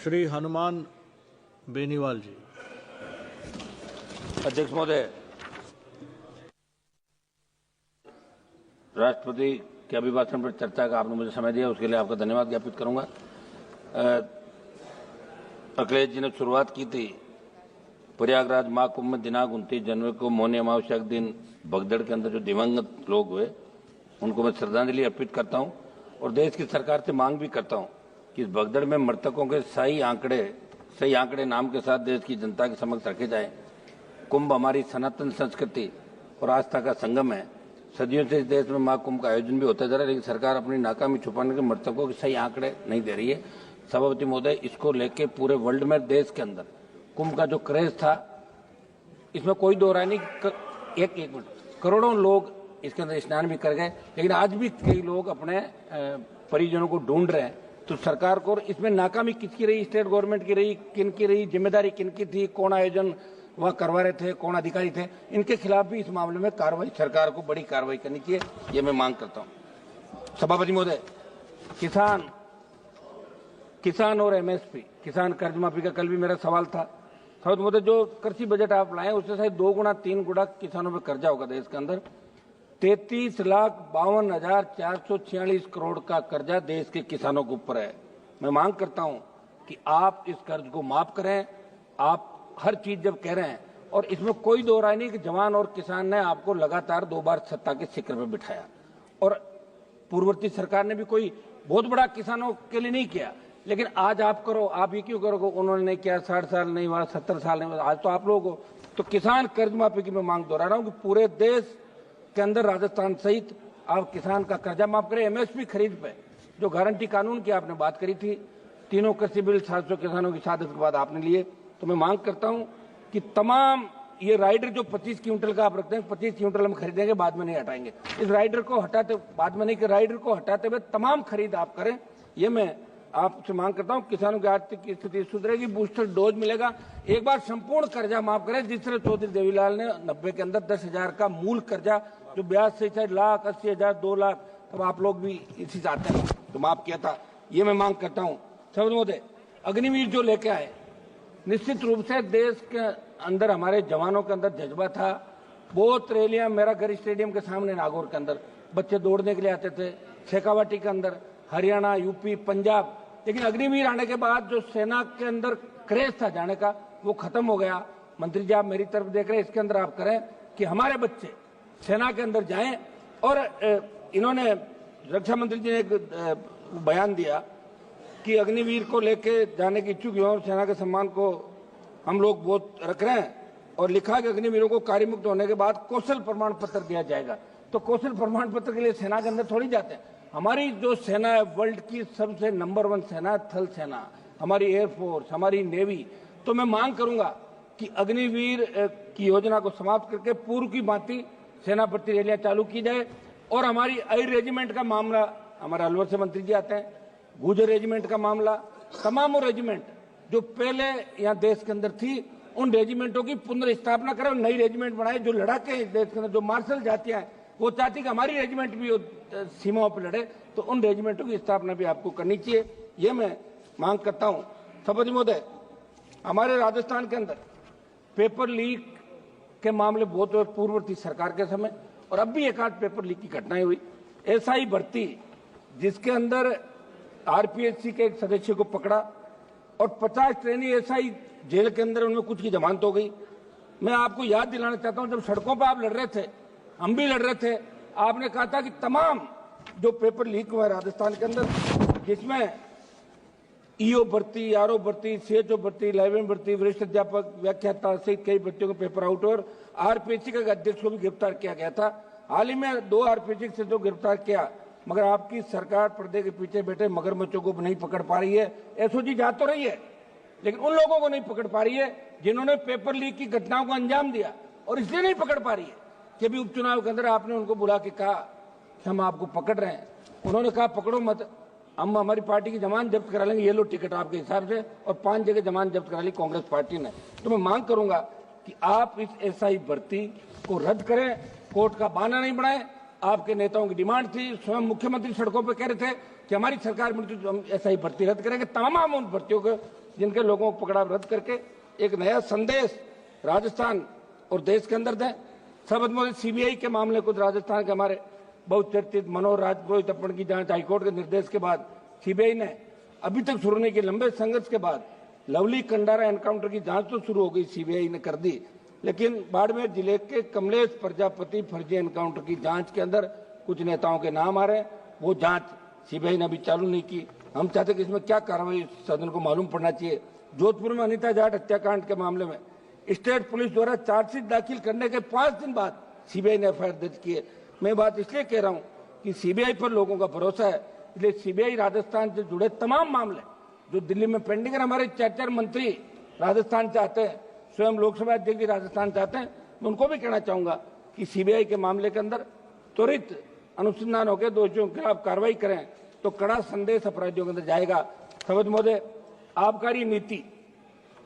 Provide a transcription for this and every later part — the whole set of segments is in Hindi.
श्री हनुमान बेनीवाल जी। अध्यक्ष महोदय, राष्ट्रपति के अभिभाषण पर चर्चा का आपने मुझे समय दिया, उसके लिए आपका धन्यवाद ज्ञापित करूंगा। अखिलेश जी ने शुरुआत की थी प्रयागराज महाकुंभ में दिनांक 29 जनवरी को मौनी अमावस्या के दिन भगदड़ के अंदर जो दिवंगत लोग हुए उनको मैं श्रद्धांजलि अर्पित करता हूं और देश की सरकार से मांग भी करता हूं कि इस भगदड़ में मृतकों के सही आंकड़े नाम के साथ देश की जनता के समक्ष रखे जाएं। कुंभ हमारी सनातन संस्कृति और आस्था का संगम है। सदियों से इस देश में महाकुंभ का आयोजन भी होता जा रहा है, लेकिन सरकार अपनी नाकामी छुपाने के मृतकों के सही आंकड़े नहीं दे रही है। सभापति महोदय, इसको लेके पूरे वर्ल्ड में देश के अंदर कुंभ का जो क्रेज था, इसमें कोई दो राय नहीं। एक मिनट, करोड़ों लोग इसके अंदर स्नान भी कर गए, लेकिन आज भी कई लोग अपने परिजनों को ढूंढ रहे हैं। तो सरकार को इसमें नाकामी किसकी रही? स्टेट गवर्नमेंट की रही? किन की रही? जिम्मेदारी किन की थी? कौन आयोजन वहाँ करवा रहे थे? कौन अधिकारी थे? इनके खिलाफ भी इस मामले में कार्रवाई, सरकार को बड़ी कार्रवाई करनी चाहिए, ये मैं मांग करता हूँ। सभापति महोदय, किसान और एमएसपी, किसान कर्ज माफी का कल भी मेरा सवाल था। सभापति महोदय, जो कृषि बजट आप लाए उससे शायद 2 गुना 3 गुना किसानों पर कर्जा होगा देश के अंदर। 33,52,446 करोड़ का कर्जा देश के किसानों के ऊपर है। मैं मांग करता हूं कि आप इस कर्ज को माफ करें। आप हर चीज जब कह रहे हैं, और इसमें कोई दो राय नहीं कि जवान और किसान ने आपको लगातार 2 बार सत्ता के शिखर पर बिठाया, और पूर्ववर्ती सरकार ने भी कोई बहुत बड़ा किसानों के लिए नहीं किया, लेकिन आज आप करो। आप ये क्यों करोगे? उन्होंने नहीं किया, 60 साल नहीं हुआ, 70 साल नहीं हुआ, आज तो आप लोग हो। तो किसान कर्ज माफी की मैं मांग दोहरा रहा हूं कि पूरे देश के अंदर राजस्थान सहित आप किसान का कर्जा माफ करें। एमएसपी खरीद पे जो गारंटी कानून की आपने बात करी थी, तीनों कृषि बिल 700 किसानों की शहादत के बाद आपने लिए, तो मैं मांग करता हूं कि तमाम ये राइडर जो 25 क्विंटल का आप रखते हैं, 25 क्विंटल हम खरीदेंगे, बाद में नहीं हटाएंगे। इस राइडर को हटाते, बाद में नहीं कि राइडर को हटाते हुए तमाम खरीद आप करें, ये मैं आपसे मांग करता हूं। किसानों की आर्थिक स्थिति सुधरेगी, बूस्टर डोज मिलेगा। एक बार संपूर्ण कर्जा माफ करें, जिस तरह चौधरी देवीलाल ने 90 के अंदर 10,000 का मूल कर्जा जो ब्याज से चाहे 1,80,000 2 लाख, तब आप लोग भी इसी चाहते हैं तो माफ किया था, ये मैं मांग करता हूं। सभापति महोदय, अग्निवीर जो लेके आए, निश्चित रूप से देश के अंदर हमारे जवानों के अंदर जज्बा था। बहुत रैलियां, मेरा घर स्टेडियम के सामने नागौर के अंदर बच्चे दौड़ने के लिए आते थे, शेखावाटी के अंदर, हरियाणा, यूपी, पंजाब। लेकिन अग्निवीर आने के बाद जो सेना के अंदर क्रेज था जाने का, वो खत्म हो गया। मंत्री जी, आप मेरी तरफ देख रहे हैं, इसके अंदर आप करें कि हमारे बच्चे सेना के अंदर जाएं। और इन्होंने, रक्षा मंत्री जी ने एक बयान दिया कि अग्निवीर को लेके जाने की इच्छुक युवाओं, सेना के सम्मान को हम लोग बहुत रख रहे हैं, और लिखा कि अग्निवीरों को कार्यमुक्त होने के बाद कौशल प्रमाण पत्र दिया जाएगा। तो कौशल प्रमाण पत्र के लिए सेना के अंदर थोड़ी जाते हैं। हमारी जो सेना है, वर्ल्ड की सबसे नंबर 1 सेना, थल सेना, हमारी एयरफोर्स, हमारी नेवी। तो मैं मांग करूंगा कि अग्निवीर की योजना को समाप्त करके पूर्व की भांति सेना भर्ती रैलियां चालू की जाए। और हमारी आई रेजिमेंट का मामला, हमारे अलवर से मंत्री जी आते हैं, गुजर रेजिमेंट का मामला, तमाम रेजिमेंट जो पहले यहाँ देश के अंदर थी, उन रेजिमेंटों की पुनर्स्थापना करें, नई रेजिमेंट बनाए। जो लड़ाके देश के अंदर, जो मार्शल जातियां हैं, वो चाहती कि हमारी रेजिमेंट भी सीमाओं पर लड़े, तो उन रेजिमेंटों की स्थापना भी आपको करनी चाहिए, ये मैं मांग करता हूं। सभापति महोदय, हमारे राजस्थान के अंदर पेपर लीक के मामले बहुत हुए पूर्ववर्ती सरकार के समय, और अब भी एक आध पेपर लीक की घटनाएं हुई। एसआई भर्ती, जिसके अंदर आरपीएससी के एक सदस्य को पकड़ा और 50 ट्रेनी एसआई जेल के अंदर, उनमें कुछ की जमानत हो गई। मैं आपको याद दिलाना चाहता हूं, जब सड़कों पर आप लड़ रहे थे, हम भी लड़ रहे थे, आपने कहा था कि तमाम जो पेपर लीक हुआ राजस्थान के अंदर, जिसमें ईओ भर्ती, आरओ भर्ती, सीएचओ भर्ती, लाइब्रेरियन भर्ती, वरिष्ठ अध्यापक, व्याख्याता सहित कई भर्तियों के पेपर आउट, और आरपीएससी के अध्यक्ष को भी गिरफ्तार किया गया था। हाल ही में 2 आरपीएससी से तो गिरफ्तार किया, मगर आपकी सरकार पर्दे के पीछे बैठे मगरमच्छों को नहीं पकड़ पा रही है। एसओजी जा तो रही है, लेकिन उन लोगों को नहीं पकड़ पा रही है जिन्होंने पेपर लीक की घटनाओं को अंजाम दिया, और इसलिए नहीं पकड़ पा रही है कि भी उपचुनाव के अंदर आपने उनको बुला के कहा कि हम आपको पकड़ रहे हैं। उन्होंने कहा पकड़ो मत, हम हमारी पार्टी की जमानत जब्त करा लेंगे, ये लो टिकट आपके हिसाब से, और 5 जगह जमानत जब्त करा ली कांग्रेस पार्टी ने। तो मैं मांग करूंगा कि आप इस एसआई भर्ती को रद्द करें, कोर्ट का बहाना नहीं बनाए। आपके नेताओं की डिमांड थी, स्वयं मुख्यमंत्री सड़कों पर कह रहे थे कि हमारी सरकार में तो हम एसआई भर्ती रद्द करेंगे, तमाम उन भर्तियों को जिनके लोगों को पकड़ा रद्द करके एक नया संदेश राजस्थान और देश के अंदर दें। सर्वसम्मति सीबीआई के मामले को राजस्थान के हमारे बहुत चर्चित मनोहर राजपुरोहित अपहरण की जांच हाईकोर्ट के निर्देश के बाद सीबीआई ने अभी तक शुरू नहीं की। लंबे संघर्ष के बाद लवली कंडारा एनकाउंटर की जांच तो शुरू हो गई, सीबीआई ने कर दी, लेकिन बाड़मेर जिले के कमलेश प्रजापति फर्जी एनकाउंटर की जांच के अंदर कुछ नेताओं के नाम आ रहे हैं, वो जांच सीबीआई ने अभी चालू नहीं की। हम चाहते कि इसमें क्या कार्रवाई सदन को मालूम पड़ना चाहिए। जोधपुर में अनिता जाट हत्याकांड के मामले में स्टेट पुलिस द्वारा चार्जशीट दाखिल करने के 5 दिन बाद सीबीआई ने एफआईआर दर्ज की है। मैं बात इसलिए कह रहा हूं कि सीबीआई पर लोगों का भरोसा है, इसलिए सीबीआई राजस्थान से जुड़े तमाम मामले जो दिल्ली में पेंडिंग है, हमारे 4 मंत्री राजस्थान चाहते हैं, स्वयं लोकसभा अध्यक्ष भी राजस्थान चाहते हैं, मैं उनको भी कहना चाहूंगा कि सीबीआई के मामले के अंदर त्वरित अनुसंधान होकर दोषियों के खिलाफ कार्रवाई करें तो कड़ा संदेश अपराधियों के अंदर जाएगा। सवद महोदय, आबकारी नीति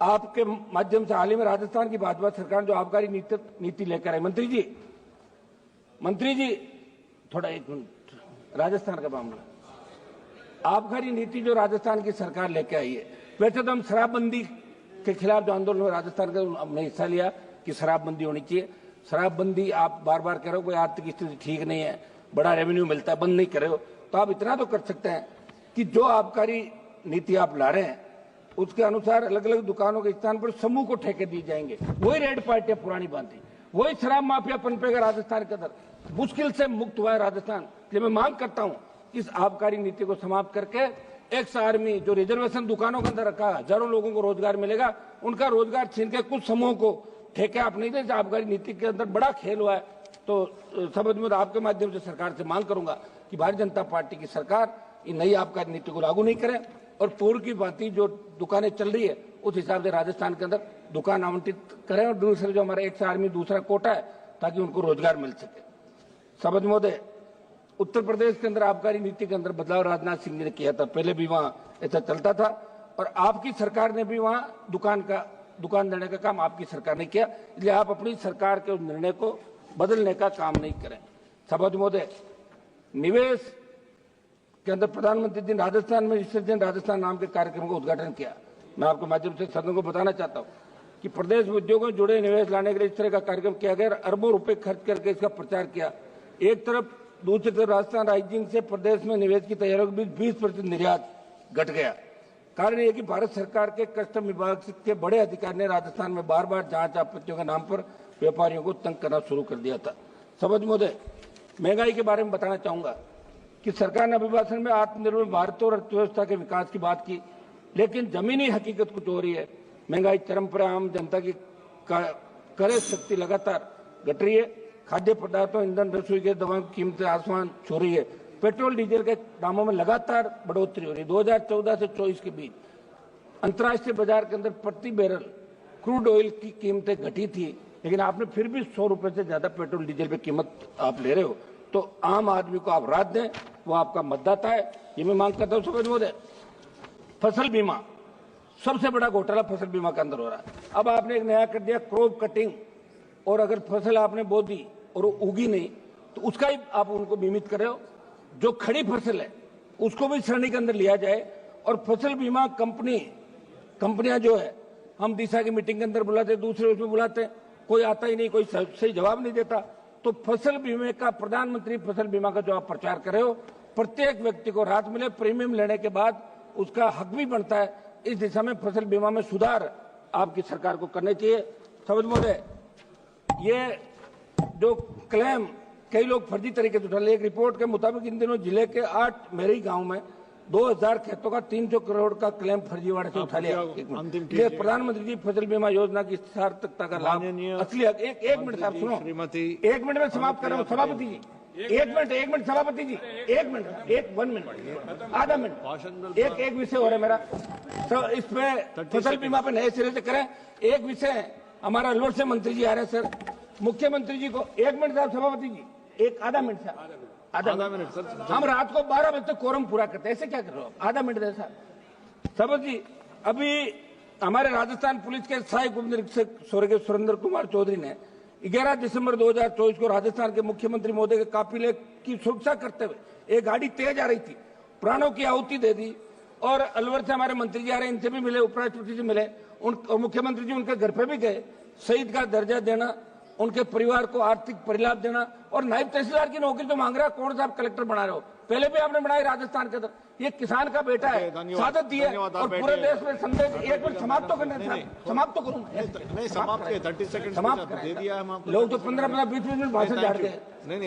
आपके माध्यम से हाल ही में राजस्थान की भाजपा सरकार जो आबकारी नीति लेकर आई, मंत्री जी थोड़ा एक मिनट, राजस्थान का मामला, आबकारी नीति जो राजस्थान की सरकार लेकर आई है, वैसे तो हम शराबबंदी के खिलाफ जो आंदोलन में राजस्थान का हमने हिस्सा लिया कि शराबबंदी होनी चाहिए। शराबबंदी आप बार बार कह रहे हो कोई आर्थिक स्थिति ठीक नहीं है, बड़ा रेवेन्यू मिलता है, बंद नहीं कर रहे हो, तो आप इतना तो कर सकते हैं कि जो आबकारी नीति आप ला रहे हैं उसके अनुसार अलग अलग दुकानों के स्थान पर समूह को ठेके दिए जाएंगे। वही रेड पार्टियां पुरानी बांधी, वही शराब माफिया पनपेगा राजस्थान के अंदर, मुश्किल से मुक्त हुआ है राजस्थान। इसलिए मैं मांग करता हूं इस आबकारी नीति को समाप्त करके एक्स आर्मी जो रिजर्वेशन दुकानों के अंदर रखा, हजारों लोगों को रोजगार मिलेगा, उनका रोजगार छीन के कुछ समूहों को ठेके आप नहीं दे। आबकारी नीति के अंदर बड़ा खेल हुआ है, तो समझ में आपके माध्यम से सरकार से मांग करूंगा कि भारतीय जनता पार्टी की सरकार इन नई आबकारी नीति को लागू नहीं करे और पूर्व की भांति जो दुकानें चल रही है उस हिसाब से राजस्थान के अंदर दुकान आवंटित करें और दूसरे जो हमारा एक्स आर्मी दूसरा कोटा है ताकि उनको रोजगार मिल सके। समझ महोदय, उत्तर प्रदेश के अंदर आबकारी नीति के अंदर बदलाव राजनाथ सिंह ने किया था, पहले भी वहां ऐसा चलता था और आपकी सरकार ने भी वहां दुकान देने का काम आपकी सरकार ने किया, इसलिए आप अपनी सरकार के उस निर्णय को बदलने का काम नहीं करें। समझ महोदय, निवेश के अंदर प्रधानमंत्री जी राजस्थान में विसर्जन राजस्थान नाम के कार्यक्रम का उद्घाटन किया। मैं आपके माध्यम से सदन को बताना चाहता हूं कि प्रदेश में उद्योगों से जुड़े निवेश लाने के लिए इस तरह का कार्यक्रम किया गया, अरबों रुपए खर्च करके इसका प्रचार किया। एक तरफ, दूसरी तरफ राजस्थान राइजिंग से प्रदेश में निवेश की तैयारियों के बीच 20% निर्यात घट गया। कारण यह कि भारत सरकार के कस्टम विभाग के बड़े अधिकारी ने राजस्थान में बार बार जांच आपत्तियों के नाम पर व्यापारियों को तंग करना शुरू कर दिया था। समझ महोदय, महंगाई के बारे में बताना चाहूंगा कि सरकार ने अभिभाषण में आत्मनिर्भर भारत और अर्थव्यवस्था के विकास की बात की, लेकिन जमीनी हकीकत कुछ हो रही है। महंगाई चरम पर, आम जनता की क्रय शक्ति लगातार घट रही है। खाद्य पदार्थों, ईंधन, रसोई गैस, दवाओं की कीमतें आसमान छू रही है। पेट्रोल डीजल के दामों में लगातार बढ़ोतरी हो रही है। 2014 से 24 के बीच अंतर्राष्ट्रीय बाजार के अंदर प्रति बैरल क्रूड ऑयल की कीमतें घटी थी, लेकिन आपने फिर भी 100 रुपए से ज्यादा पेट्रोल डीजल पे कीमत आप ले रहे हो, तो आम आदमी को आप राहत दें, वो आपका मतदाता है, ये मैं मांग करता हूं। समझ महोदय, फसल बीमा, सबसे बड़ा घोटाला फसल बीमा के अंदर हो रहा है। अब आपने एक नया कर दिया क्रॉप कटिंग, और अगर फसल आपने बो दी और उगी नहीं तो उसका ही आप उनको बीमित कर रहे हो। जो खड़ी फसल है उसको भी श्रेणी के अंदर लिया जाए और फसल बीमा कंपनियां जो है, हम दिशा की मीटिंग के अंदर बुलाते, दूसरे उसमें बुलाते, कोई आता ही नहीं, कोई सही जवाब नहीं देता। तो फसल बीमे का, प्रधानमंत्री फसल बीमा का जो आप प्रचार कर रहे हो, प्रत्येक व्यक्ति को राहत मिले, प्रीमियम लेने के बाद उसका हक भी बनता है। इस दिशा में फसल बीमा में सुधार आपकी सरकार को करने चाहिए। समझ महोदय, ये जो क्लेम कई लोग फर्जी तरीके से उठा रहे, एक रिपोर्ट के मुताबिक इन दिनों जिले के 8 मेरी गांव में 2000 खेतों का 300 करोड़ का क्लेम फर्जीवाड़े से उठा लिया। ये प्रधानमंत्री जी फसल बीमा योजना की सार्थकता का लाभ असली। एक मिनट साहब सुनो, 1 मिनट में समाप्त कर रहा हूँ सभापति जी, 1 मिनट सभापति जी, 1 मिनट, 1 मिनट, आधा मिनट, एक विषय हो रहा है मेरा, तो इसमें फसल बीमा पे नए सिरे से करें। एक विषय हमारा लोट से मंत्री जी आ रहे हैं सर, मुख्यमंत्री जी को 1 मिनट साहब, सभापति जी आधा मिनट साहब, आधा मिनट सर, हम रात को 12 बजे तक कोरम पूरा करते हैं, ऐसे क्या कर रहे हो? आधा मिनट दे साहब। सभापति जी, अभी हमारे राजस्थान पुलिस के सहायक उप निरीक्षक स्वर्गीय सुरेंद्र कुमार चौधरी ने 11 दिसंबर 2024 को राजस्थान के मुख्यमंत्री महोदय के काफिले की सुरक्षा करते हुए एक गाड़ी तेज आ रही थी, प्राणों की आहुति दे दी। और अलवर से हमारे मंत्री जी आ रहे हैं, इनसे भी मिले, उपराष्ट्रपति से मिले, और मुख्यमंत्री जी उनके घर पे भी गए। शहीद का दर्जा देना, उनके परिवार को आर्थिक परिलाभ देना, और नायब तहसीलदार की नौकरी तो मांग रहा है, कौन सा आप कलेक्टर बना रहे हो? पहले भी आपने बनाई राजस्थान के अंदर। ये किसान का बेटा है, सादत दी है, और पूरे देश में संदेश। एक मिनट समाप्त तो करना, समाप्त तो करूँ नहीं, समाप्त 30 सेकंड समाप्त दे दिया हम आपको। लोग तो 15-20 मिनट भाषण झाड़ गए। नहीं।